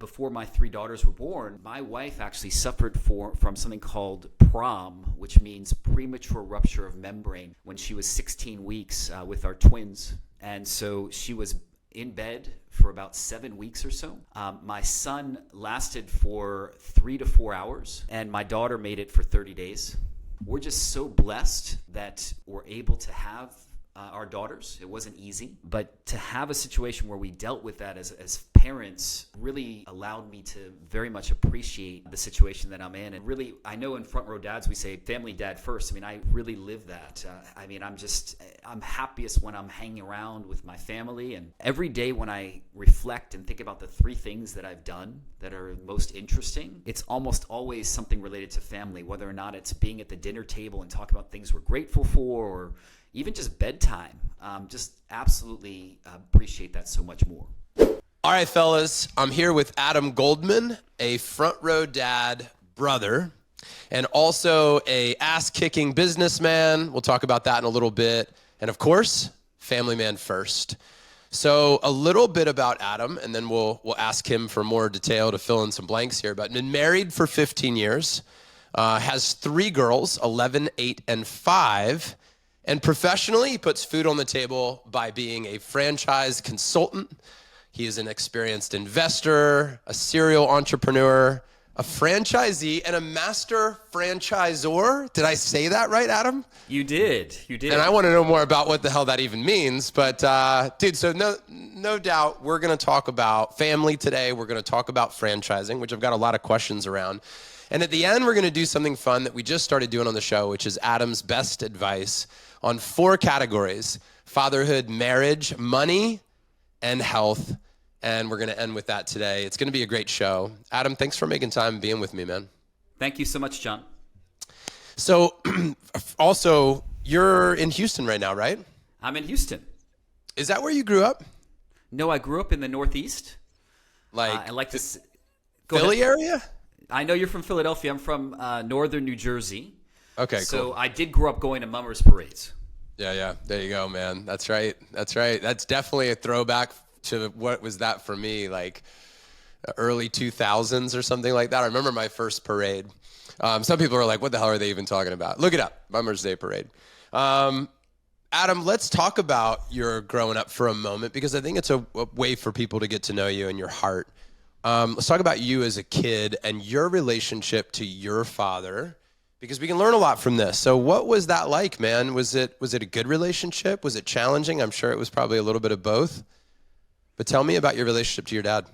before my three daughters were born, my wife actually suffered from something called PROM, which means premature rupture of membrane, when she was 16 weeks with our twins. And so she was in bed for about 7 weeks or so. My son lasted for 3 to 4 hours, and my daughter made it for 30 days. We're just so blessed that we're able to have our daughters. It wasn't easy, but to have a situation where we dealt with that as parents really allowed me to very much appreciate the situation that I'm in. And really, I know in Front Row Dads, we say family dad first. I mean, I really live that. I'm happiest when I'm hanging around with my family. And every day when I reflect and think about the three things that I've done that are most interesting, it's almost always something related to family, whether or not it's being at the dinner table and talk about things we're grateful for, or even just bedtime. Just absolutely appreciate that so much more. All right, fellas, I'm here with Adam Goldman, a Front Row Dad brother, and also a ass-kicking businessman. We'll talk about that in a little bit. And of course, family man first. So a little bit about Adam, and then we'll ask him for more detail to fill in some blanks here. But been married for 15 years, has 3 girls, 11, 8, and 5. And professionally, he puts food on the table by being a franchise consultant. He is an experienced investor, a serial entrepreneur, a franchisee, and a master franchisor. Did I say that right, Adam? You did. And I want to know more about what the hell that even means. But dude, so no doubt we're going to talk about family today. We're going to talk about franchising, which I've got a lot of questions around. And at the end, we're going to do something fun that we just started doing on the show, which is Adam's best advice on 4 categories: fatherhood, marriage, money, and health. And we're going to end with that today. It's going to be a great show. Adam, thanks for making time and being with me, man. Thank you so much, John. So also, you're in Houston right now, right? I'm in Houston. Is that where you grew up? No, I grew up in the Northeast. Like I like to Philly area? I know you're from Philadelphia. I'm from northern New Jersey. Okay, so cool. I did grow up going to Mummers parades. Yeah. There you go, man. That's right. That's definitely a throwback to what was that for me, like early 2000s or something like that. I remember my first parade. Some people are like, what the hell are they even talking about? Look it up, Mummers Day Parade. Adam, let's talk about your growing up for a moment, because I think it's a way for people to get to know you and your heart. Let's talk about you as a kid and your relationship to your father, because we can learn a lot from this. So what was that like, man? Was it a good relationship? Was it challenging? I'm sure it was probably a little bit of both. But tell me about your relationship to your dad.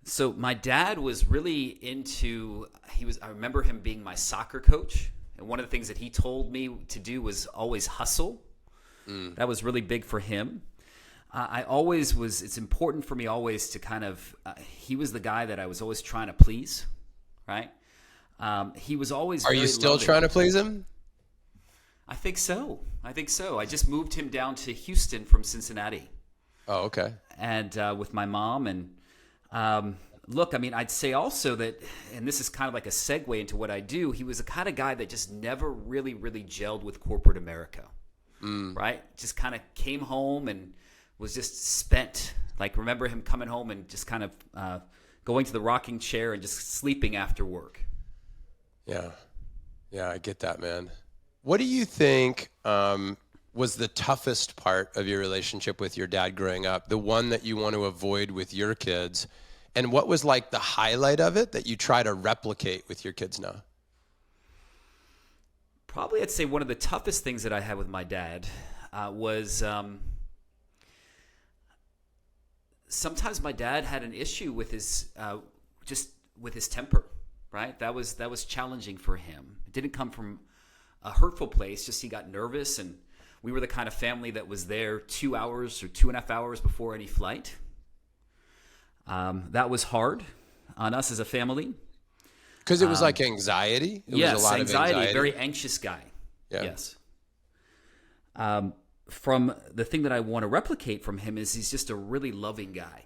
So my dad was really I remember him being my soccer coach. And one of the things that he told me to do was always hustle. That was really big for him. It's important for me always to kind of, he was the guy that I was always trying to please, right? He was always Are you still trying to please him? I think so. I just moved him down to Houston from Cincinnati. Oh, okay. And with my mom. And look, I mean, I'd say also that, and this is kind of like a segue into what I do, he was the kind of guy that just never really, really gelled with corporate America, right? Just kind of came home and was just spent. Like, remember him coming home and just kind of going to the rocking chair and just sleeping after work. Yeah, I get that, man. What do you think was the toughest part of your relationship with your dad growing up, the one that you want to avoid with your kids? And what was like the highlight of it that you try to replicate with your kids now? Probably I'd say one of the toughest things that I had with my dad was sometimes my dad had an issue with his temper, right? That was challenging for him. It didn't come from a hurtful place, just he got nervous, and we were the kind of family that was there 2 hours or 2.5 hours before any flight. That was hard on us as a family. Because it was like anxiety? Yes, was a lot anxiety, of anxiety. Very anxious guy. Yeah. Yes. From the thing that I want to replicate from him is he's just a really loving guy.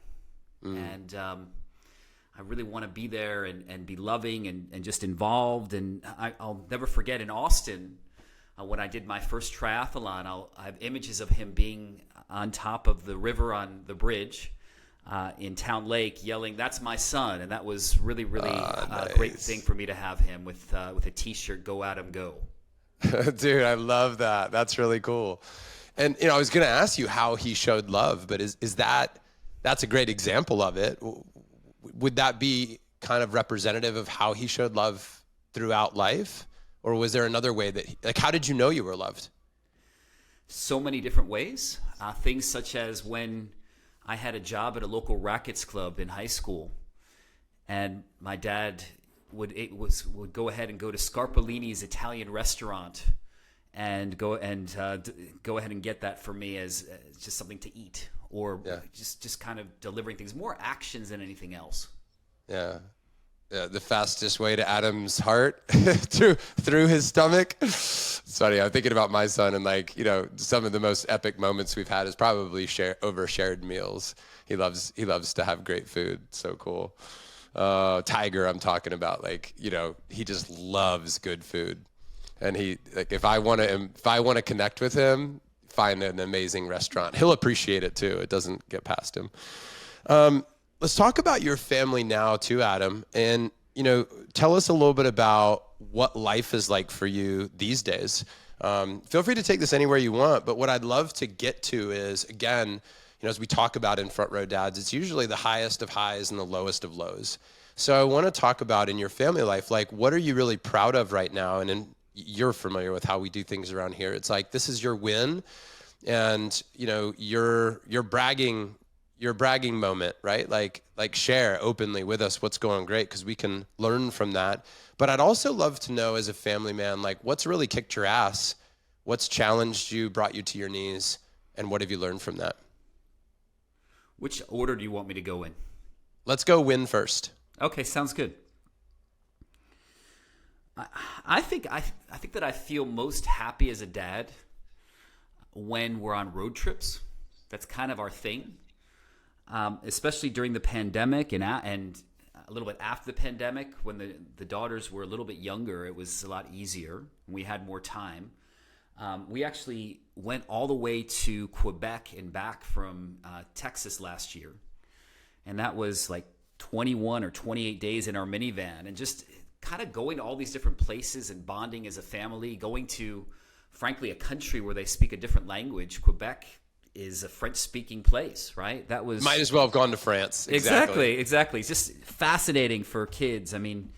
And I really want to be there and be loving and just involved. And I'll never forget in Austin, when I did my first triathlon, I have images of him being on top of the river on the bridge, in Town Lake yelling, "That's my son." And that was really, really a Nice. great thing for me to have him with a T-shirt, "Go Adam, go." Dude, I love that. That's really cool. And I was going to ask you how he showed love, but that's a great example of it. Would that be kind of representative of how he showed love throughout life? Or was there another way that, how did you know you were loved? So many different ways. Things such as when I had a job at a local rackets club in high school, and my dad would go ahead and go to Scarpolini's Italian restaurant and go ahead and get that for me as just something to eat, or just kind of delivering things, more actions than anything else. Yeah. Yeah, the fastest way to Adam's heart through his stomach. It's funny. I'm thinking about my son, and some of the most epic moments we've had is probably over shared meals. He loves to have great food. So cool. Tiger, I'm talking about. He just loves good food, and if I want to connect with him, find an amazing restaurant. He'll appreciate it too. It doesn't get past him. Let's talk about your family now too, Adam. And, tell us a little bit about what life is like for you these days. Feel free to take this anywhere you want, but what I'd love to get to is, again, as we talk about in Front Row Dads, it's usually the highest of highs and the lowest of lows. So I want to talk about in your family life, what are you really proud of right now? And you're familiar with how we do things around here. It's like, this is your win, and, you're bragging moment, right? Like share openly with us what's going great, because we can learn from that. But I'd also love to know, as a family man, what's really kicked your ass, what's challenged you, brought you to your knees, and what have you learned from that? Which order do you want me to go in? Let's go win first. Okay, sounds good. I think that I feel most happy as a dad when we're on road trips. That's kind of our thing. Especially during the pandemic and a little bit after the pandemic, when the daughters were a little bit younger, it was a lot easier. We had more time. We actually went all the way to Quebec and back from Texas last year. And that was 21 or 28 days in our minivan, and just kind of going to all these different places and bonding as a family, going to, frankly, a country where they speak a different language. Quebec is a French-speaking place, right? That was might as well have gone to France. Exactly. It's just fascinating for kids. I mean,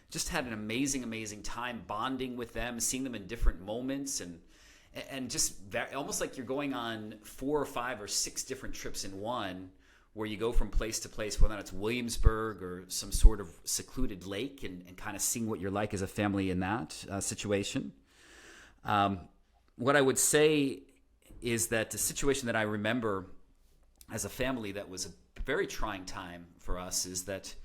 just had an amazing time bonding with them, seeing them in different moments, and just almost like you're going on 4 or 5 or 6 different trips in one, where you go from place to place, whether it's Williamsburg or some sort of secluded lake, and kind of seeing what you're like as a family in that situation. What I would say is that the situation that I remember as a family that was a very trying time for us is that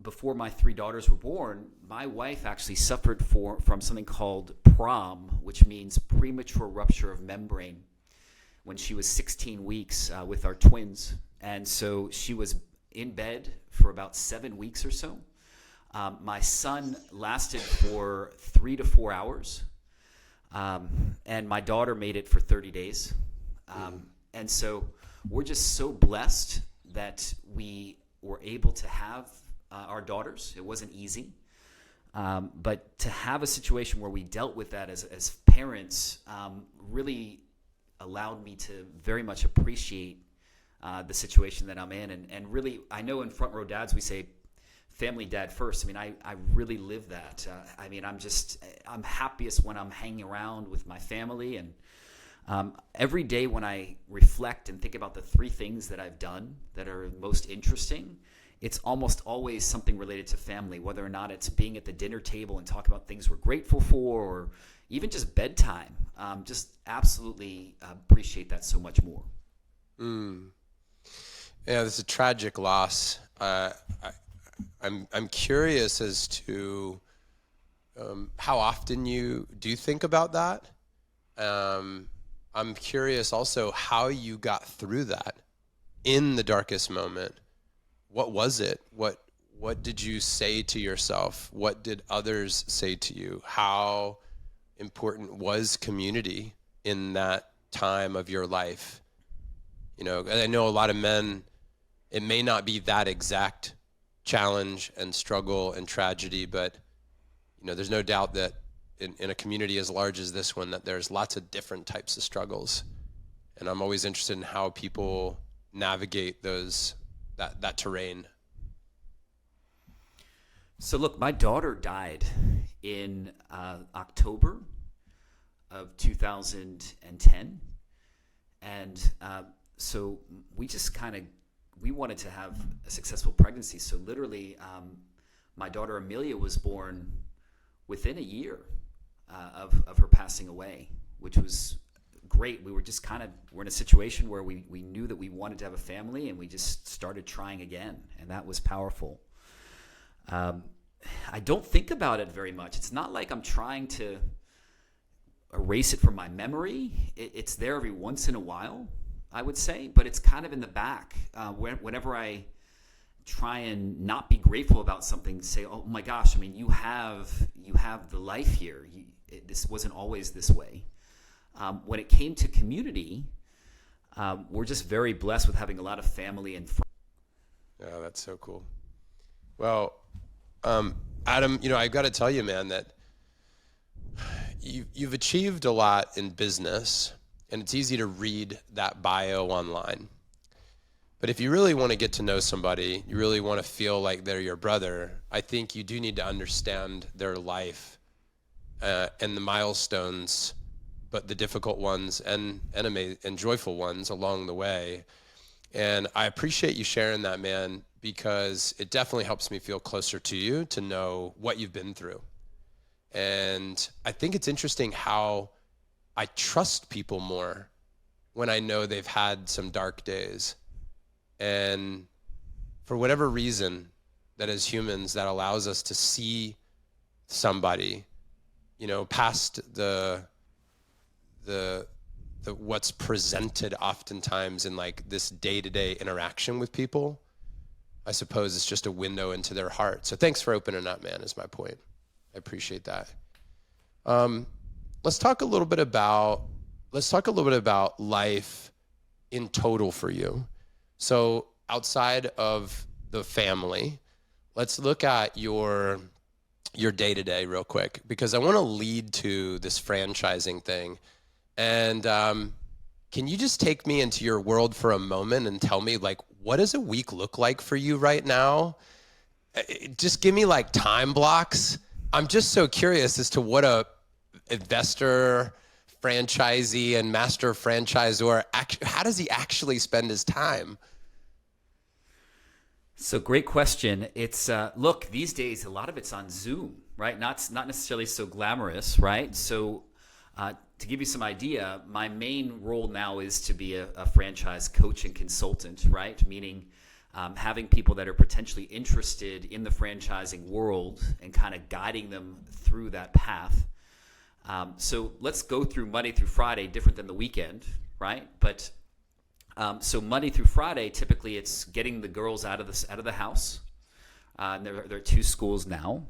before my 3 daughters were born, my wife actually suffered from something called PROM, which means premature rupture of membrane, when she was 16 weeks with our twins. And so she was in bed for about 7 weeks or so. My son lasted for 3 to 4 hours. And my daughter made it for 30 days. And so we're just so blessed that we were able to have our daughters. It wasn't easy. But to have a situation where we dealt with that as parents really allowed me to very much appreciate the situation that I'm in. And really, I know in Front Row Dads, we say family dad first. I mean, I really live that. I'm happiest when I'm hanging around with my family. And every day when I reflect and think about the 3 things that I've done that are most interesting, it's almost always something related to family, whether or not it's being at the dinner table and talk about things we're grateful for, or even just bedtime. Just absolutely appreciate that so much more. Yeah, this is a tragic loss. I'm curious as to how often you do think about that. I'm curious also how you got through that in the darkest moment. What was it? What did you say to yourself? What did others say to you? How important was community in that time of your life? And I know a lot of men, it may not be that exact challenge and struggle and tragedy, but there's no doubt that in a community as large as this one, that there's lots of different types of struggles. And I'm always interested in how people navigate that terrain. So look, my daughter died in October of 2010. And so we just we wanted to have a successful pregnancy. So literally, my daughter Amelia was born within a year of her passing away, which was great. We were just we're in a situation where we knew that we wanted to have a family, and we just started trying again, and that was powerful. I don't think about it very much. It's not like I'm trying to erase it from my memory. It's there every once in a while, I would say, but it's kind of in the back. Whenever I try and not be grateful about something, say, oh my gosh, I mean, you have the life here. This wasn't always this way. When it came to community, we're just very blessed with having a lot of family and friends. Yeah, that's so cool. Well, Adam, I've got to tell you, man, that you've achieved a lot in business, and it's easy to read that bio online. But if you really want to get to know somebody, you really want to feel like they're your brother, I think you do need to understand their life and the milestones, but the difficult ones and joyful ones along the way. And I appreciate you sharing that, man, because it definitely helps me feel closer to you, to know what you've been through. And I think it's interesting how I trust people more when I know they've had some dark days. And for whatever reason, that as humans, that allows us to see somebody, past the what's presented oftentimes in like this day-to-day interaction with people. I suppose it's just a window into their heart. So thanks for opening up, man, is my point. I appreciate that. Let's talk a little bit about life in total for you. So outside of the family, let's look at your day-to-day real quick, because I want to lead to this franchising thing. And can you just take me into your world for a moment and tell me, like, what does a week look like for you right now? Just give me like time blocks. I'm just so curious as to what a investor, franchisee, and master franchisor, how does he actually spend his time? So great question. It's look, these days a lot of it's on Zoom, right? Not necessarily so glamorous, right? So to give you some idea, my main role now is to be a franchise coach and consultant, right? Meaning having people that are potentially interested in the franchising world and kind of guiding them through that path. So let's go through Monday through Friday, different than the weekend, right? But so Monday through Friday, typically it's getting the girls out of the house. There are 2 schools now.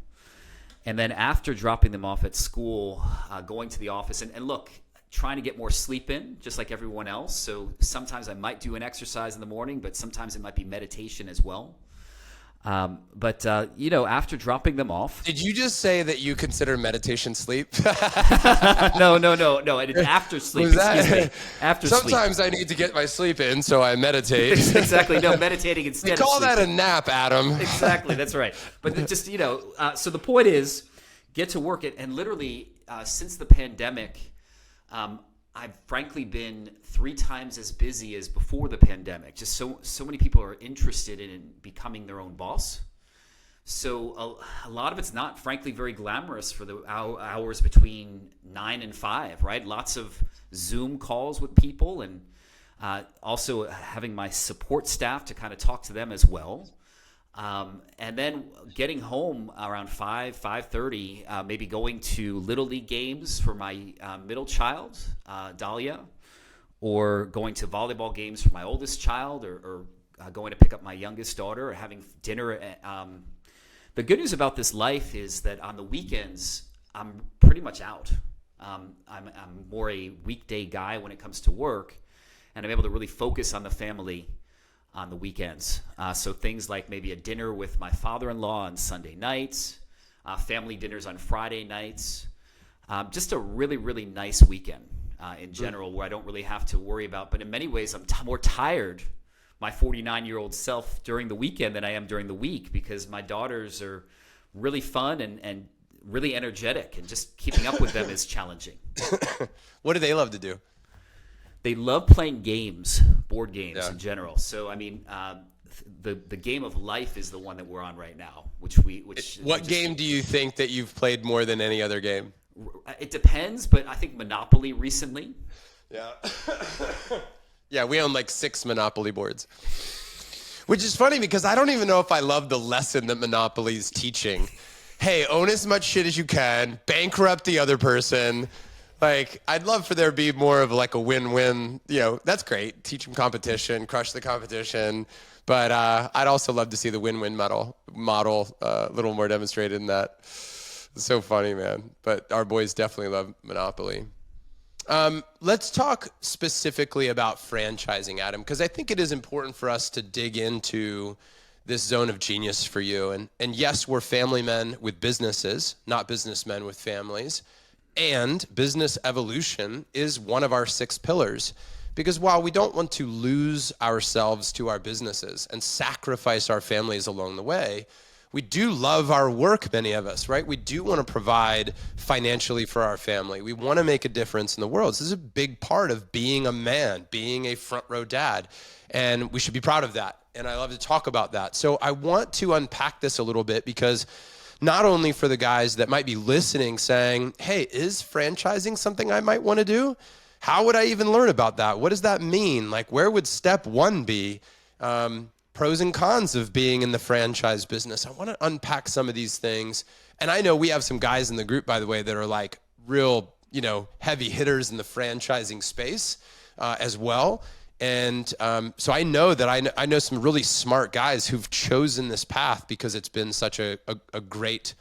And then after dropping them off at school, going to the office and look, trying to get more sleep in, just like everyone else. So sometimes I might do an exercise in the morning, but sometimes it might be meditation as well. But after dropping them off. Did you just say that you consider meditation sleep? No. I did after sleep. Excuse me. After sleep. Sometimes I need to get my sleep in, so I meditate. Exactly. No, meditating instead of sleep. We call that a nap, Adam. Exactly. That's right. But just, so the point is, get to work it. And literally, since the pandemic, I've frankly been 3 times as busy as before the pandemic. Just so many people are interested in becoming their own boss. So a lot of it's not, frankly, very glamorous for the hours between 9 and 5, right? Lots of Zoom calls with people, and also having my support staff to kind of talk to them as well. And then getting home around 5:30, maybe going to Little League games for my middle child, Dahlia, or going to volleyball games for my oldest child, or going to pick up my youngest daughter, or having dinner. The good news about this life is that on the weekends, I'm pretty much out. I'm more a weekday guy when it comes to work. and I'm able to really focus on the family on the weekends. So things like maybe a dinner with my father-in-law on Sunday nights, family dinners on Friday nights, just a really, really nice weekend in general where I don't really have to worry about. But in many ways, I'm more tired, my 49-year-old self, during the weekend than I am during the week, because my daughters are really fun and really energetic, and just keeping up with them is challenging. What do they love to do? They love playing games, board games in general. So, I mean, the game of life is the one that we're on right now. What game do you think that you've played more than any other game? It depends, but I think Monopoly recently. Yeah. Yeah, we own like 6 Monopoly boards. Which is funny because I don't even know if I love the lesson that Monopoly is teaching. Hey, own as much shit as you can, bankrupt the other person. Like, I'd love for there to be more of like a win-win. You know, that's great. Teach them competition, crush the competition. But I'd also love to see the win-win model a little more demonstrated in that. It's so funny, man. But our boys definitely love Monopoly. Let's talk specifically about franchising, Adam, because I think it is important for us to dig into this zone of genius for you. And yes, we're family men with businesses, not businessmen with families. And business evolution is one of our 6 pillars. Because while we don't want to lose ourselves to our businesses and sacrifice our families along the way, we do love our work, many of us, right? We do want to provide financially for our family. We want to make a difference in the world. This is a big part of being a man, being a front row dad. And we should be proud of that. And I love to talk about that. So I want to unpack this a little bit, because not only for the guys that might be listening saying, hey, is franchising something I might want to do? How would I even learn about that? What does that mean? Like, where would step 1 be? Pros and cons of being in the franchise business. I want to unpack some of these things. And I know we have some guys in the group, by the way, that are like real, heavy hitters in the franchising space as well. And so I know that I know some really smart guys who've chosen this path because it's been such a great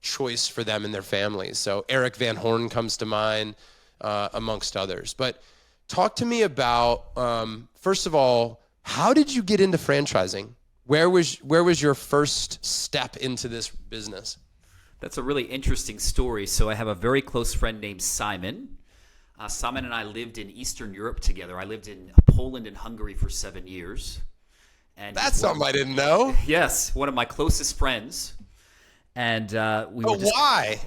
choice for them and their families. So Eric Van Horn comes to mind, amongst others. But talk to me about, first of all, how did you get into franchising? Where was your first step into this business? That's a really interesting story. So I have a very close friend named Simon. Simon and I lived in Eastern Europe together. I lived in Poland and Hungary for 7 years. And that's something I didn't know. Yes, one of my closest friends. And why?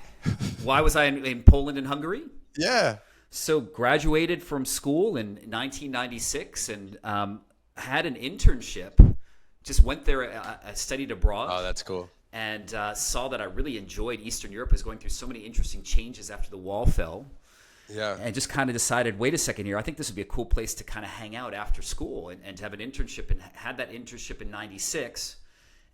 Why was I in Poland and Hungary? Yeah. So graduated from school in 1996 and had an internship. Just went there. I studied abroad. Oh, that's cool. And saw that I really enjoyed Eastern Europe. It was going through so many interesting changes after the wall fell. Yeah. And just kind of decided, wait a second here, I think this would be a cool place to kind of hang out after school and to have an internship. And had that internship in 96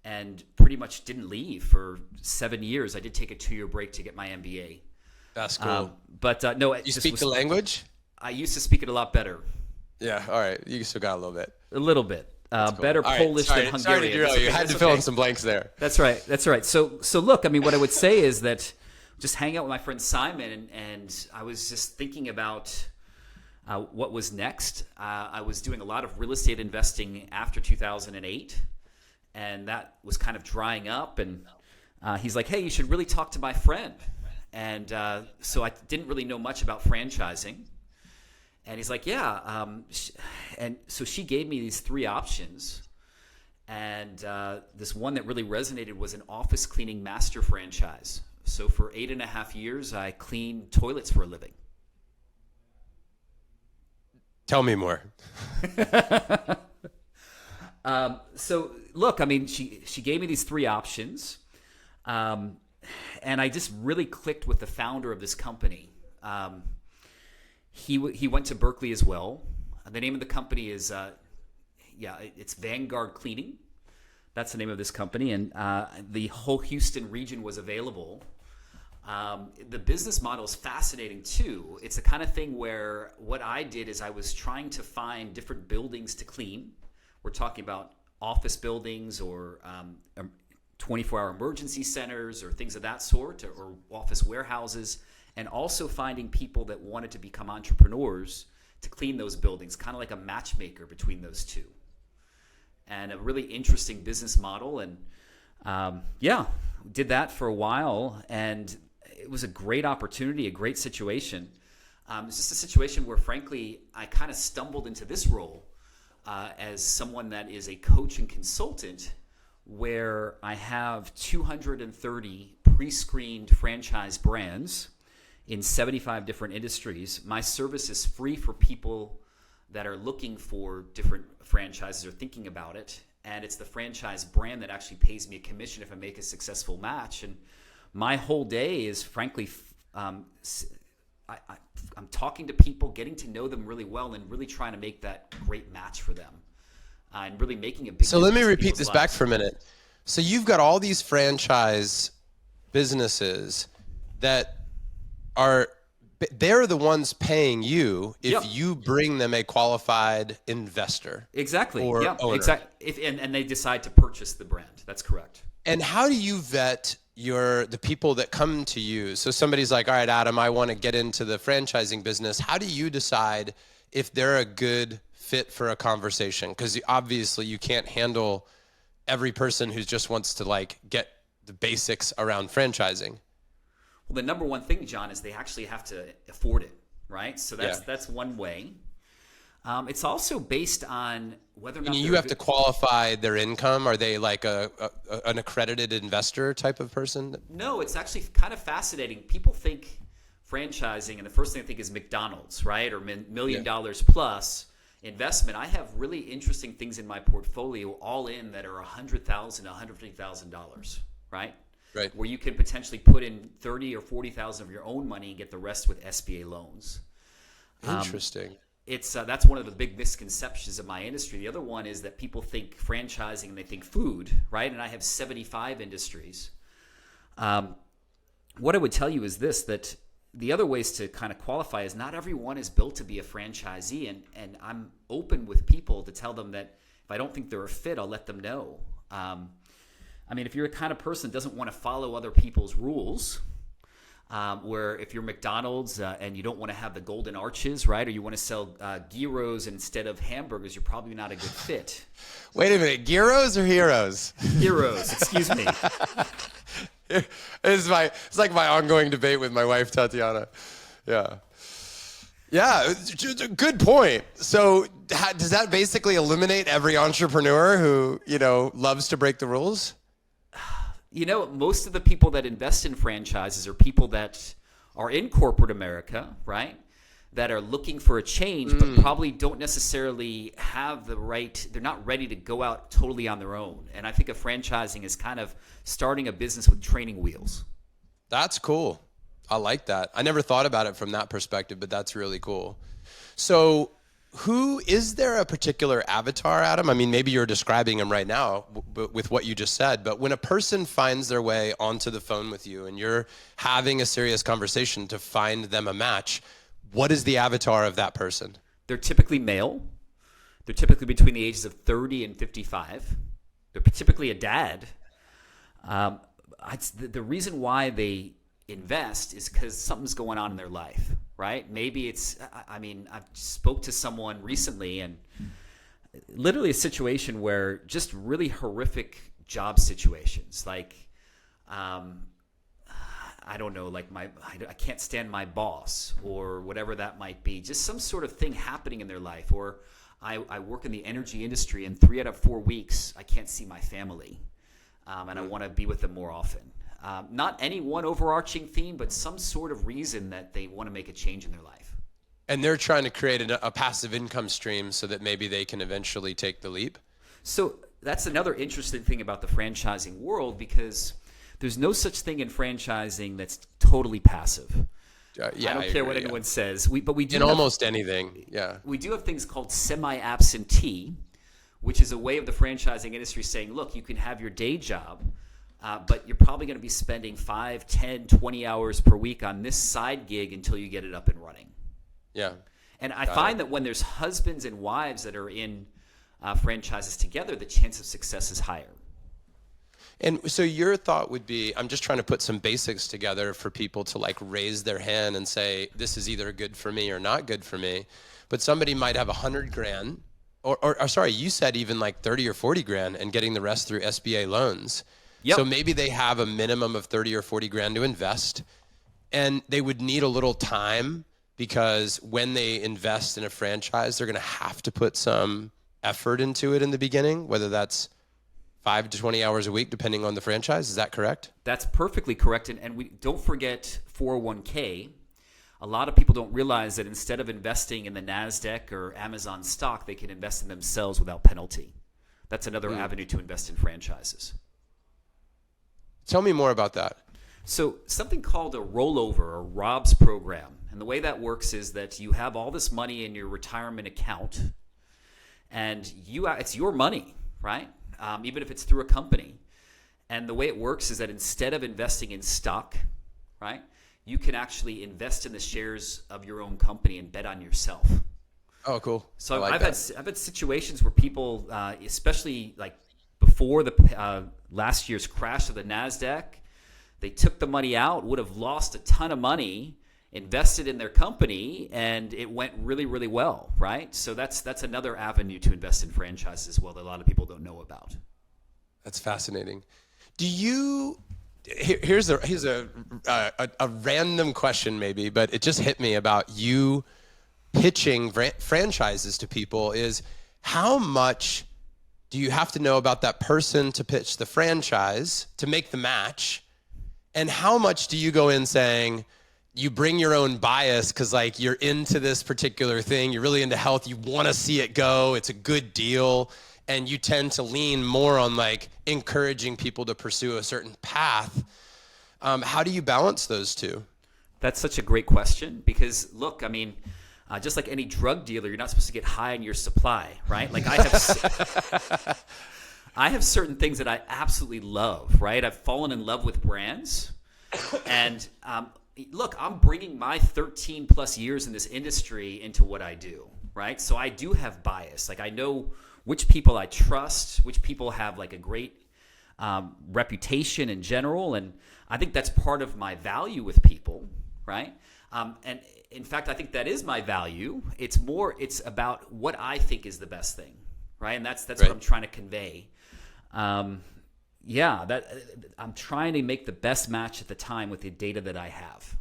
and pretty much didn't leave for 7 years. I did take a 2-year break to get my MBA. That's cool. No, you speak the language? I used to speak it a lot better. Yeah, all right. You still got a little bit. A little bit. Cool. Better Polish than Hungarian. Sorry to derail you. I had to fill in some blanks there. That's right. So look, I mean, what I would say is that just hang out with my friend Simon, and I was just thinking about what was next. I was doing a lot of real estate investing after 2008, and that was kind of drying up. And he's like, hey, you should really talk to my friend. And so I didn't really know much about franchising. And he's like, yeah. And so she gave me these 3 options. And this one that really resonated was an office cleaning master franchise. So for 8.5 years, I cleaned toilets for a living. Tell me more. So look, I mean, she gave me these 3 options. And I just really clicked with the founder of this company. He went to Berkeley as well. The name of the company is, it's Vanguard Cleaning. That's the name of this company. And the whole Houston region was available. The business model is fascinating too. It's the kind of thing where what I did is I was trying to find different buildings to clean. We're talking about office buildings or 24-hour emergency centers or things of that sort, or office warehouses, and also finding people that wanted to become entrepreneurs to clean those buildings, kind of like a matchmaker between those two. And a really interesting business model. And did that for a while, and it was a great opportunity, a great situation. It's just a situation where, frankly, I kind of stumbled into this role as someone that is a coach and consultant, where I have 230 pre-screened franchise brands in 75 different industries. My service is free for people that are looking for different franchises or thinking about it. And it's the franchise brand that actually pays me a commission if I make a successful match. And my whole day is, frankly, I'm talking to people, getting to know them really well, and really trying to make that great match for them. And really making a big So let me difference in repeat people's this lives. back for a minute. So you've got all these franchise businesses that they're the ones paying you if Yep. you bring them a qualified investor. Exactly. Or Yeah. owner. Exactly. And they decide to purchase the brand. That's correct. And how do you vet the people that come to you? So somebody's like, all right, Adam, I want to get into the franchising business. How do you decide if they're a good fit for a conversation? Because obviously you can't handle every person who just wants to like get the basics around franchising. Well, the number one thing, John, is they actually have to afford it, right? So that's one way. It's also based on whether or not You have to qualify their income. Are they like an accredited investor type of person? No, it's actually kind of fascinating. People think franchising, and the first thing I think is McDonald's, right? Or $1 million plus investment. I have really interesting things in my portfolio, all in, that are $100,000, $150,000, right? Right. Where you can potentially put in 30 or 40,000 of your own money and get the rest with SBA loans. Interesting. It's that's one of the big misconceptions of my industry. The other one is that people think franchising and they think food, right? And I have 75 industries. What I would tell you is this, that the other ways to kind of qualify is not everyone is built to be a franchisee. And I'm open with people to tell them that if I don't think they're a fit, I'll let them know. I mean, if you're a kind of person that doesn't want to follow other people's rules, where if you're McDonald's and you don't want to have the golden arches, right, or you want to sell gyros instead of hamburgers, you're probably not a good fit. Wait a minute, gyros or heroes? Gyros, excuse me. It's like my ongoing debate with my wife, Tatiana. Yeah, good point. So does that basically eliminate every entrepreneur who, loves to break the rules? Most of the people that invest in franchises are people that are in corporate America, right? That are looking for a change, but probably don't necessarily have they're not ready to go out totally on their own. And I think of franchising as kind of starting a business with training wheels. That's cool. I like that. I never thought about it from that perspective, but that's really cool. So is there a particular avatar, Adam? I mean, maybe you're describing him right now with what you just said, but when a person finds their way onto the phone with you and you're having a serious conversation to find them a match, what is the avatar of that person? They're typically male. They're typically between the ages of 30 and 55. They're typically a dad. The reason why they invest is because something's going on in their life, right? Maybe I've spoke to someone recently, and literally a situation where just really horrific job situations, like, I don't know, like I can't stand my boss, or whatever that might be, just some sort of thing happening in their life. Or I work in the energy industry, and 3 out of 4 weeks I can't see my family, and I want to be with them more often. Not any one overarching theme, but some sort of reason that they want to make a change in their life. And they're trying to create a passive income stream so that maybe they can eventually take the leap? So that's another interesting thing about the franchising world, because there's no such thing in franchising that's totally passive. I don't care what anyone says. But we do in almost anything, yeah. We do have things called semi-absentee, which is a way of the franchising industry saying, look, you can have your day job, but you're probably going to be spending 5, 10, 20 hours per week on this side gig until you get it up and running. Yeah. And I find that when there's husbands and wives that are in franchises together, the chance of success is higher. And so your thought would be, I'm just trying to put some basics together for people to like raise their hand and say, this is either good for me or not good for me. But somebody might have 100 grand, or sorry, you said even like 30 or 40 grand and getting the rest through SBA loans. Yep. So maybe they have a minimum of 30 or 40 grand to invest, and they would need a little time because when they invest in a franchise, they're going to have to put some effort into it in the beginning, whether that's 5 to 20 hours a week, depending on the franchise. Is that correct? That's perfectly correct. And we don't forget 401k. A lot of people don't realize that instead of investing in the NASDAQ or Amazon stock, they can invest in themselves without penalty. That's another avenue to invest in franchises. Tell me more about that. So something called a rollover or ROBS program. And the way that works is that you have all this money in your retirement account, and it's your money, right? Even if it's through a company. And the way it works is that instead of investing in stock, right, you can actually invest in the shares of your own company and bet on yourself. Oh, cool. So I've had situations where people, especially like before the last year's crash of the NASDAQ, they took the money out, would have lost a ton of money, invested in their company, and it went really, really well, right? So that's another avenue to invest in franchises as well that a lot of people don't know about. That's fascinating. Do you? Here's a random question maybe, but it just hit me about you pitching franchises to people. Is how much do you have to know about that person to pitch the franchise to make the match, and how much do you go in saying, you bring your own bias because like you're into this particular thing, you're really into health, you want to see it go, it's a good deal, and you tend to lean more on like encouraging people to pursue a certain path. How do you balance those two? That's such a great question because look, I mean, just like any drug dealer, you're not supposed to get high on your supply, right? Like I have certain things that I absolutely love, right? I've fallen in love with brands, and look, I'm bringing my 13 plus years in this industry into what I do, right? So I do have bias. Like I know which people I trust, which people have like a great reputation in general. And I think that's part of my value with people, right? And in fact, I think that is my value. It's about what I think is the best thing, right? And that's right. What I'm trying to convey. I'm trying to make the best match at the time with the data that I have.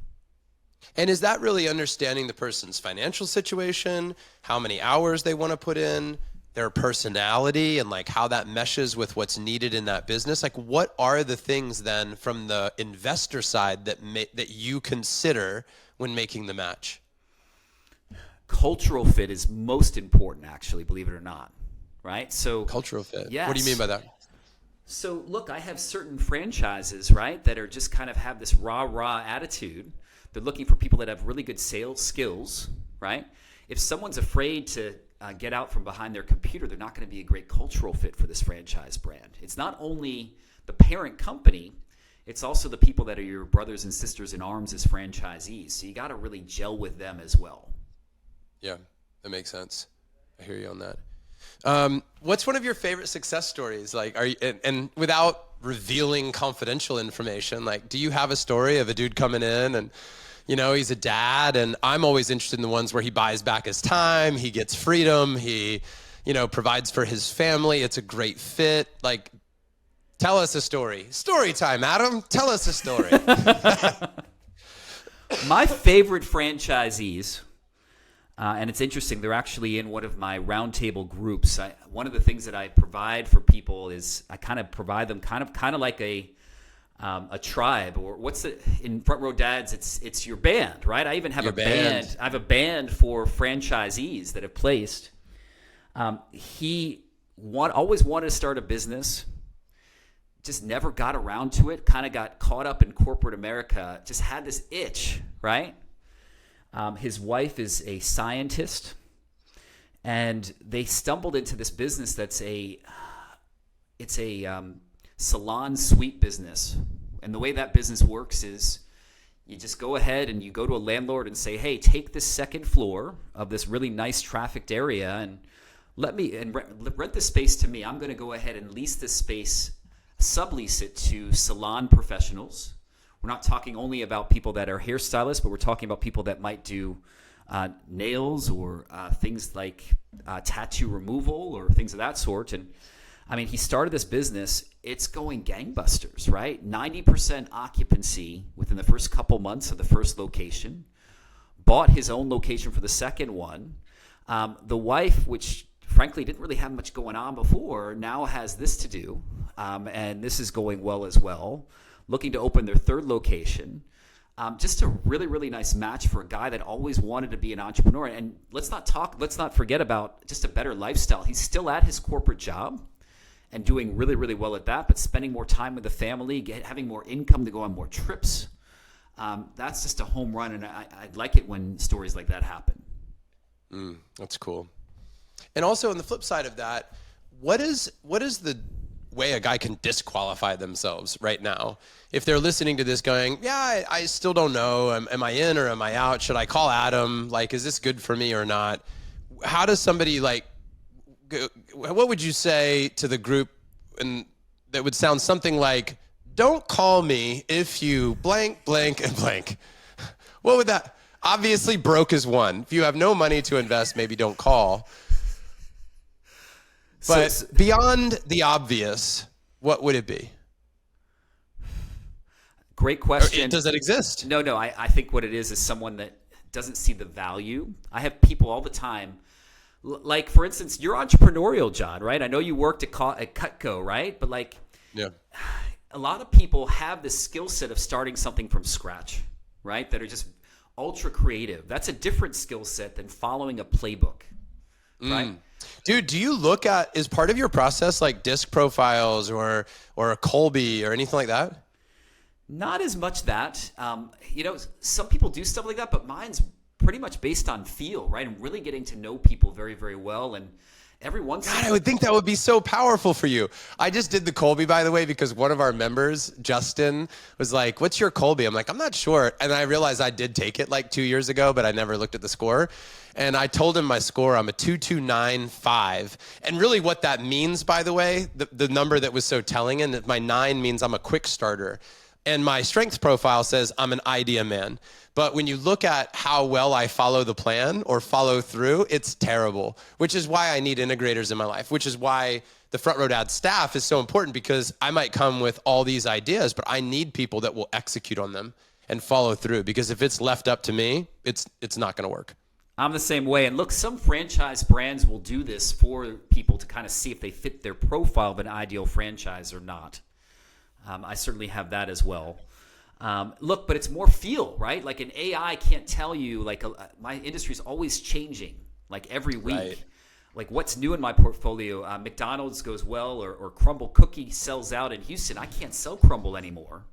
And is that really understanding the person's financial situation, how many hours they want to put in, their personality, and like how that meshes with what's needed in that business? Like what are the things then from the investor side that you consider when making the match? Cultural fit is most important, actually, believe it or not, right? So cultural fit. Yes. What do you mean by that? So look, I have certain franchises, right, that are just kind of have this rah-rah attitude. They're looking for people that have really good sales skills, right? If someone's afraid to get out from behind their computer, they're not going to be a great cultural fit for this franchise brand. It's not only the parent company, it's also the people that are your brothers and sisters in arms as franchisees. So you got to really gel with them as well. Yeah, that makes sense. I hear you on that. What's one of your favorite success stories? Like, and without revealing confidential information, like, do you have a story of a dude coming in and, you know, he's a dad, and I'm always interested in the ones where he buys back his time, he gets freedom, he, you know, provides for his family. It's a great fit. Like, tell us a story. Story time, Adam. Tell us a story. My favorite franchisees, and it's interesting, they're actually in one of my roundtable groups. One of the things that I provide for people is I kind of provide them kind of like a tribe, or what's it in Front Row Dads? It's your band, right? I even have a band. I have a band for franchisees that have placed. He always wanted to start a business, just never got around to it. Kind of got caught up in corporate America. Just had this itch, right? His wife is a scientist, and they stumbled into this business that's a salon suite business. And the way that business works is you just go ahead and you go to a landlord and say, hey, take this second floor of this really nice trafficked area and rent this space to me. I'm going to go ahead and lease this space sublease it to salon professionals. We're not talking only about people that are hairstylists, but we're talking about people that might do nails or things like tattoo removal or things of that sort. And I mean, he started this business. It's going gangbusters, right? 90% occupancy within the first couple months of the first location. Bought his own location for the second one. The wife, which frankly didn't really have much going on before, now has this to do. And this is going well as well. Looking to open their third location. Just a really, really nice match for a guy that always wanted to be an entrepreneur. And let's not forget about just a better lifestyle. He's still at his corporate job and doing really, really well at that, but spending more time with the family, having more income to go on more trips. That's just a home run, and I like it when stories like that happen. That's cool. And also on the flip side of that, what is the way a guy can disqualify themselves right now? If they're listening to this going, yeah, I still don't know. Am I in or am I out? Should I call Adam? Like, is this good for me or not? How does somebody what would you say to the group that would sound something like, don't call me if you blank, blank, and blank? What would that? Obviously, broke is one. If you have no money to invest, maybe don't call. But beyond the obvious, what would it be? Great question. Does it exist? No. I think what it is someone that doesn't see the value. I have people all the time, like, for instance, you're entrepreneurial, John, right? I know you worked at Cutco, right? But a lot of people have the skill set of starting something from scratch, right? That are just ultra creative. That's a different skill set than following a playbook, right? Dude, do you look at, is part of your process like disc profiles or a Colby or anything like that? Not as much that. Some people do stuff like that, but mine's pretty much based on feel, right? And really getting to know people very, very well. And every once in a while, I would think that would be so powerful for you. I just did the Colby, by the way, because one of our members, Justin, was like, what's your Colby? I'm like, I'm not sure. And I realized I did take it like 2 years ago, but I never looked at the score. And I told him my score, I'm a 2295. And really what that means, by the way, the number that was so telling, and my 9 means I'm a quick starter. And my strengths profile says I'm an idea man. But when you look at how well I follow the plan or follow through, it's terrible, which is why I need integrators in my life, which is why the Front Row Dad staff is so important, because I might come with all these ideas, but I need people that will execute on them and follow through, because if it's left up to me, it's not going to work. I'm the same way. And look, some franchise brands will do this for people to kind of see if they fit their profile of an ideal franchise or not. I certainly have that as well. Look, but it's more feel, right? Like an AI can't tell you, my industry is always changing, like every week. Right. Like what's new in my portfolio. McDonald's goes well, or Crumble Cookie sells out in Houston. I can't sell Crumble anymore.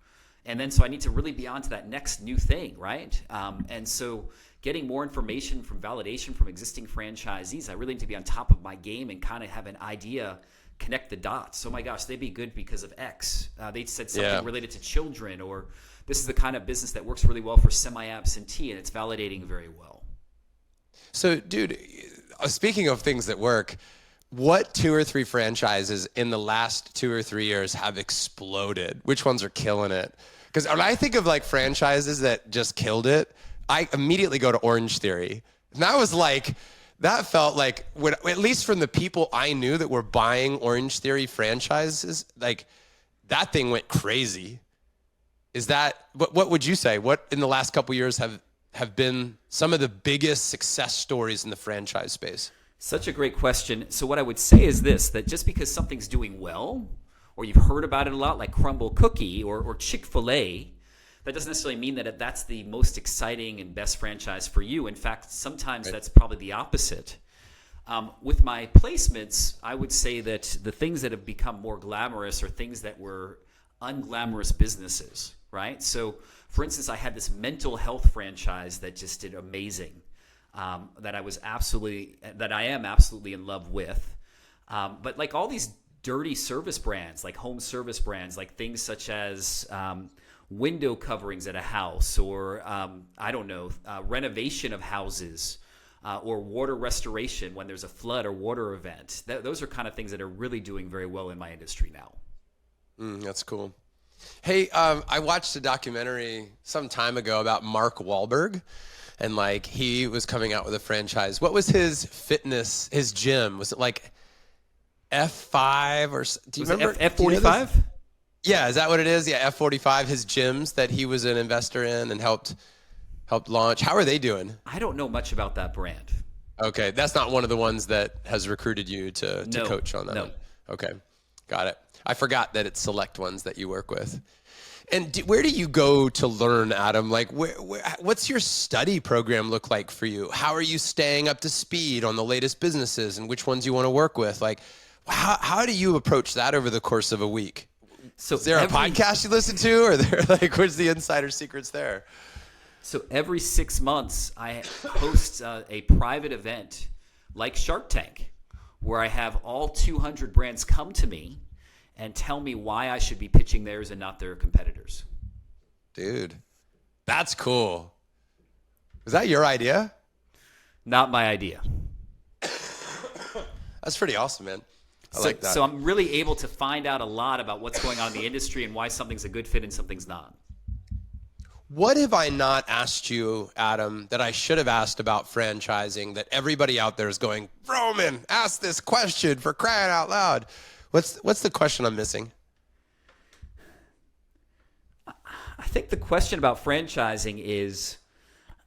And then so I need to really be on to that next new thing, right? And so getting more information from validation from existing franchisees, I really need to be on top of my game and kind of have an idea, connect the dots. Oh my gosh, they'd be good because of X. They said something related to children, or this is the kind of business that works really well for semi-absentee, and it's validating very well. So, dude, speaking of things that work, what 2 or 3 franchises in the last 2 or 3 years have exploded? Which ones are killing it? Because when I think of like franchises that just killed it, I immediately go to Orange Theory. And that felt like, at least from the people I knew that were buying Orange Theory franchises, like that thing went crazy. Is that, what would you say? What in the last couple years have been some of the biggest success stories in the franchise space? Such a great question. So what I would say is this, that just because something's doing well, or you've heard about it a lot, like Crumble Cookie or Chick-fil-A, that doesn't necessarily mean that that's the most exciting and best franchise for you. In fact, sometimes that's probably the opposite. With my placements, I would say that the things that have become more glamorous are things that were unglamorous businesses, right? So, for instance, I had this mental health franchise that just did amazing, that I am absolutely in love with. But like all these dirty service brands, like home service brands, like things such as window coverings at a house, or renovation of houses, or water restoration when there's a flood or water event. Those are kind of things that are really doing very well in my industry now. That's cool. Hey, I watched a documentary some time ago about Mark Wahlberg, and like he was coming out with a franchise. What was his fitness, his gym? Was it like F5 or do you remember? F45? Yeah, is that what it is? Yeah, F45, his gyms that he was an investor in and helped launch. How are they doing? I don't know much about that brand. Okay, that's not one of the ones that has recruited you to No, coach on that no. one. Okay, got it. I forgot that it's select ones that you work with. And where do you go to learn, Adam? Like, what's your study program look like for you? How are you staying up to speed on the latest businesses and which ones you want to work with? Like, how do you approach that over the course of a week? So is there a podcast you listen to, or there like where's the insider secrets there? So every 6 months, I host a private event like Shark Tank, where I have all 200 brands come to me and tell me why I should be pitching theirs and not their competitors. Dude, that's cool. Was that your idea? Not my idea. That's pretty awesome, man. I like that. So I'm really able to find out a lot about what's going on in the industry and why something's a good fit and something's not. What have I not asked you, Adam, that I should have asked about franchising that everybody out there is going, Roman, ask this question for crying out loud? What's the question I'm missing? I think the question about franchising is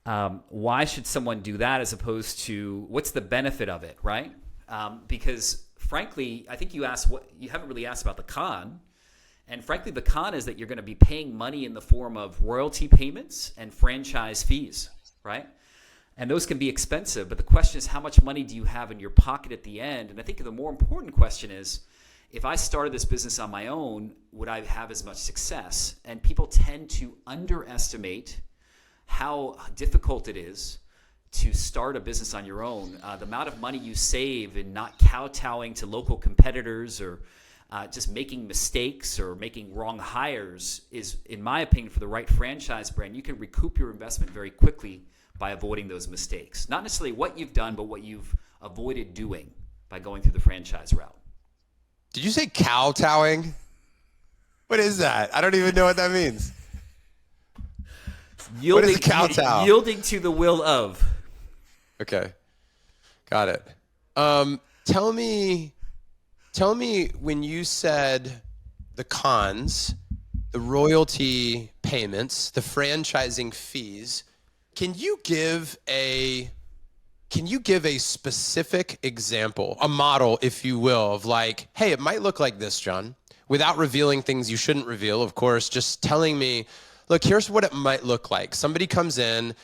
why should someone do that as opposed to what's the benefit of it, right? Because frankly, I think you haven't really asked about the con. And frankly, the con is that you're going to be paying money in the form of royalty payments and franchise fees, right? And those can be expensive. But the question is, how much money do you have in your pocket at the end? And I think the more important question is, if I started this business on my own, would I have as much success? And people tend to underestimate how difficult it is to start a business on your own. The amount of money you save in not kowtowing to local competitors or just making mistakes or making wrong hires is, in my opinion, for the right franchise brand, you can recoup your investment very quickly by avoiding those mistakes. Not necessarily what you've done, but what you've avoided doing by going through the franchise route. Did you say kowtowing? What is that? I don't even know what that means. What is kowtow? Yielding to the will of. Okay, got it. Tell me when you said the cons, the royalty payments, the franchising fees, can you give a specific example, a model, if you will, of like, hey, it might look like this, John, without revealing things you shouldn't reveal, of course, just telling me, look, here's what it might look like. Somebody comes in,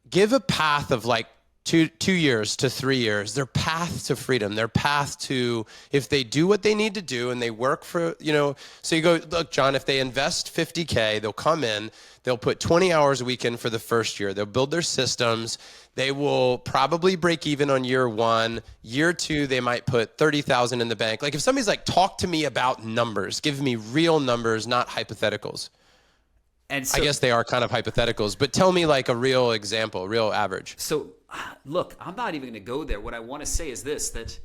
give a path of like 2 years to 3 years, their path to freedom, their path to, if they do what they need to do and they work for, so you go, look, John, if they invest $50K, they'll come in, they'll put 20 hours a week in for the first year, they'll build their systems, they will probably break even on year 1, year 2, they might put 30,000 in the bank. Like if somebody's like, talk to me about numbers, give me real numbers, not hypotheticals. And so, I guess they are kind of hypotheticals, but tell me like a real example, real average. So look, I'm not even going to go there. What I want to say is this, that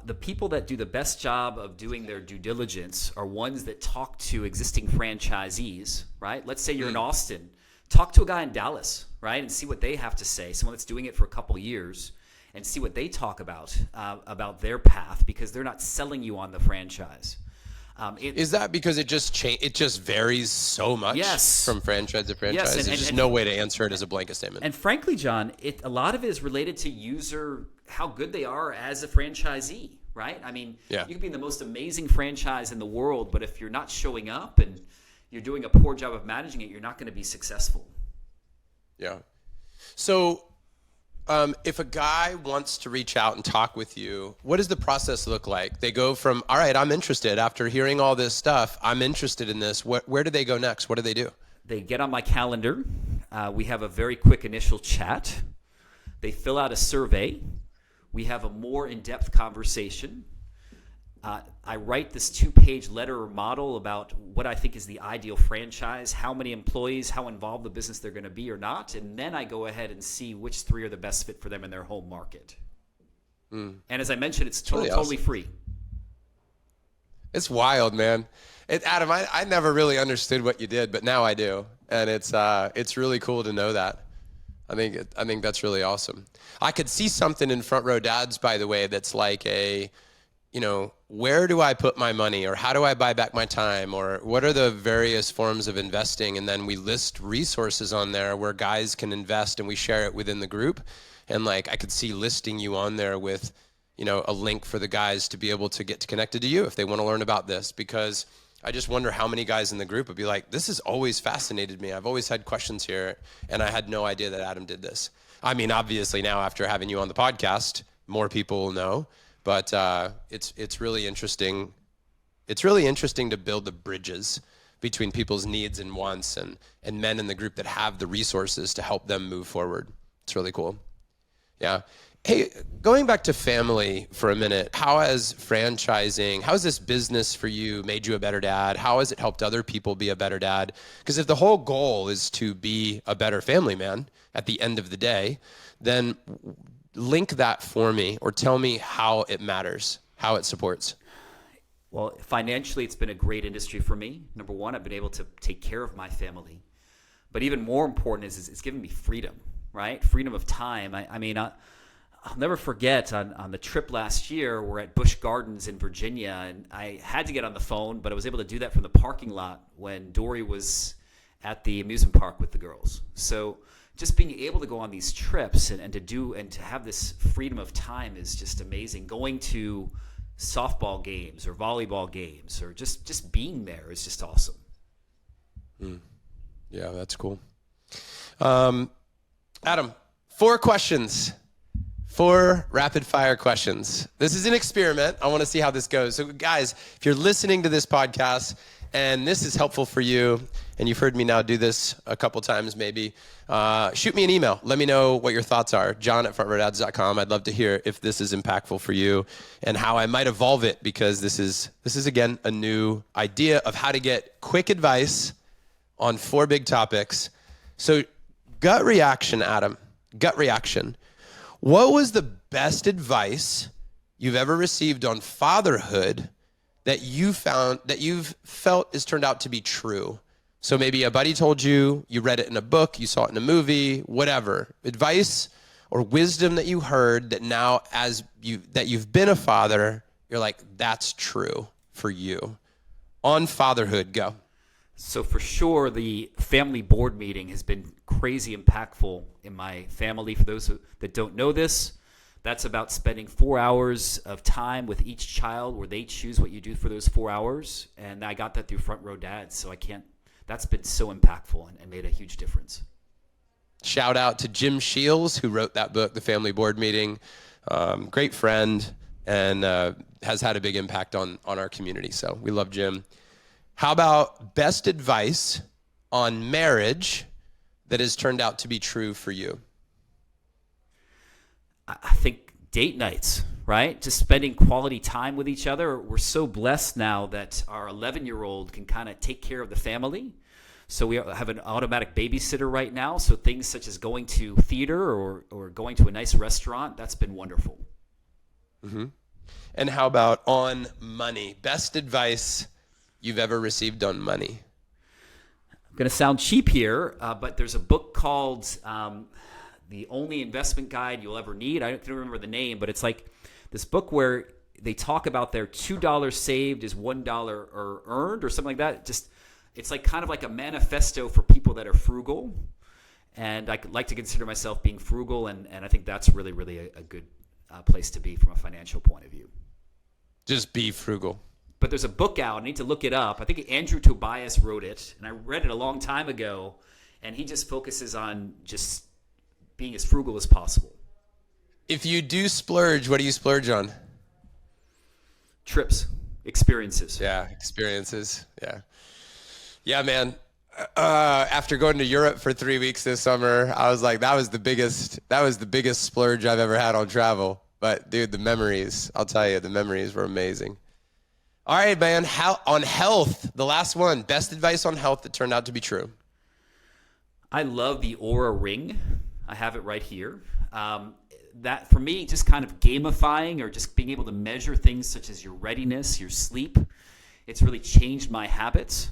the people that do the best job of doing their due diligence are ones that talk to existing franchisees, right? Let's say you're in Austin. Talk to a guy in Dallas, right, and see what they have to say, someone that's doing it for a couple years, and see what they talk about their path, because they're not selling you on the franchise. Is that because it just varies so much from franchise to franchise? Yes, There's just no way to answer it as a blanket statement. And frankly, John, a lot of it is related to how good they are as a franchisee, right? I mean, you can be in the most amazing franchise in the world, but if you're not showing up and you're doing a poor job of managing it, you're not going to be successful. Yeah. So if a guy wants to reach out and talk with you, what does the process look like? They go from, all right, I'm interested. After hearing all this stuff, I'm interested in this. Where do they go next? What do they do? They get on my calendar. We have a very quick initial chat. They fill out a survey. We have a more in-depth conversation. I write this 2-page letter or model about what I think is the ideal franchise, how many employees, how involved the business they're going to be or not, and then I go ahead and see which 3 are the best fit for them in their home market. And as I mentioned, it's totally free. It's wild, man. Adam, I never really understood what you did, but now I do, and it's really cool to know that. I think that's really awesome. I could see something in Front Row Dads, by the way, that's like where do I put my money, or how do I buy back my time, or what are the various forms of investing? And then we list resources on there where guys can invest, and we share it within the group. And like I could see listing you on there with, a link for the guys to be able to get connected to you if they want to learn about this, because I just wonder how many guys in the group would be like, this has always fascinated me. I've always had questions here, and I had no idea that Adam did this. I mean, obviously now after having you on the podcast, more people will know, but it's really interesting. It's really interesting to build the bridges between people's needs and wants and men in the group that have the resources to help them move forward. It's really cool. Yeah. Hey, going back to family for a minute, how has this business for you made you a better dad? How has it helped other people be a better dad? Because if the whole goal is to be a better family man at the end of the day, then link that for me, or tell me how it matters, how it supports. Well, financially, it's been a great industry for me. Number one, I've been able to take care of my family. But even more important is it's given me freedom, right? Freedom of time. I'll never forget on the trip last year, we're at Busch Gardens in Virginia, and I had to get on the phone, but I was able to do that from the parking lot when Dory was at the amusement park with the girls. So just being able to go on these trips and to have this freedom of time is just amazing. Going to softball games or volleyball games or just being there is just awesome. Yeah, that's cool. Adam, 4 questions. 4 rapid fire questions. This is an experiment. I want to see how this goes. So guys, if you're listening to this podcast and this is helpful for you, and you've heard me now do this a couple times maybe, shoot me an email. Let me know what your thoughts are. john@frontrowdads.com. I'd love to hear if this is impactful for you and how I might evolve it, because this is again a new idea of how to get quick advice on 4 big topics. So gut reaction, Adam, gut reaction. What was the best advice you've ever received on fatherhood that you've felt has turned out to be true? So maybe a buddy told you, you read it in a book, you saw it in a movie, whatever. Advice or wisdom that you heard that now that you've been a father, you're like, that's true for you. On fatherhood, go. So for sure, the family board meeting has been crazy impactful in my family. For those that don't know this, that's about spending 4 hours of time with each child where they choose what you do for those 4 hours. And I got that through Front Row Dads. So that's been so impactful and made a huge difference. Shout out to Jim Shields, who wrote that book, The Family Board Meeting. Great friend, and has had a big impact on our community. So we love Jim. How about best advice on marriage that has turned out to be true for you? I think date nights, right? Just spending quality time with each other. We're so blessed now that our 11-year-old can kind of take care of the family. So we have an automatic babysitter right now. So things such as going to theater or going to a nice restaurant, that's been wonderful. Mm-hmm. And how about on money? Best advice you've ever received on money? I'm going to sound cheap here, but there's a book called The Only Investment Guide You'll Ever Need. I don't remember the name, but it's like this book where they talk about their $2 saved is $1 earned or something like that. It's like kind of like a manifesto for people that are frugal. And I like to consider myself being frugal, and I think that's really, really a good place to be from a financial point of view. Just be frugal. But there's a book out. I need to look it up. I think Andrew Tobias wrote it, and I read it a long time ago, and he just focuses on just being as frugal as possible. If you do splurge, what do you splurge on? Trips, experiences. Yeah, experiences. Yeah. Yeah, man. After going to Europe for 3 weeks this summer, I was like, that was the biggest splurge I've ever had on travel. But dude, the memories, I'll tell you, the memories were amazing. All right, man. On health, the last one, best advice on health that turned out to be true. I love the Oura Ring. I have it right here. That for me, just kind of gamifying or just being able to measure things such as your readiness, your sleep, It's really changed my habits.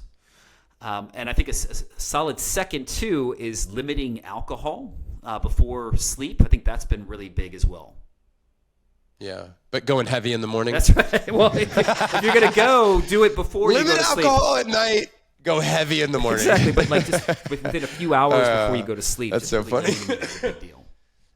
And I think a solid second, too, is limiting alcohol before sleep. I think that's been really big as well. Yeah, but going heavy in the morning. That's right. Well, if you're going to go, do it before you go to sleep. Limit alcohol at night, go heavy in the morning. Exactly, but like just within a few hours before you go to sleep. That's so funny. That's a big deal.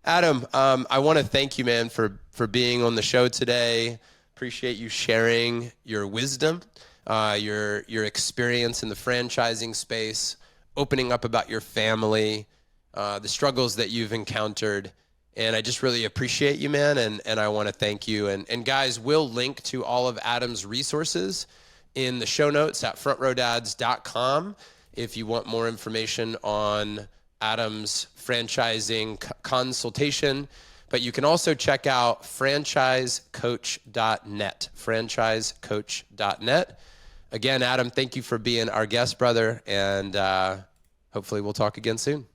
Adam, I want to thank you, man, for being on the show today. Appreciate you sharing your wisdom, your experience in the franchising space, opening up about your family, the struggles that you've encountered. And I just really appreciate you, man, and I want to thank you. And guys, we'll link to all of Adam's resources in the show notes at frontrowdads.com if you want more information on Adam's franchising consultation. But you can also check out franchisecoach.net, franchisecoach.net. Again, Adam, thank you for being our guest, brother, and hopefully we'll talk again soon.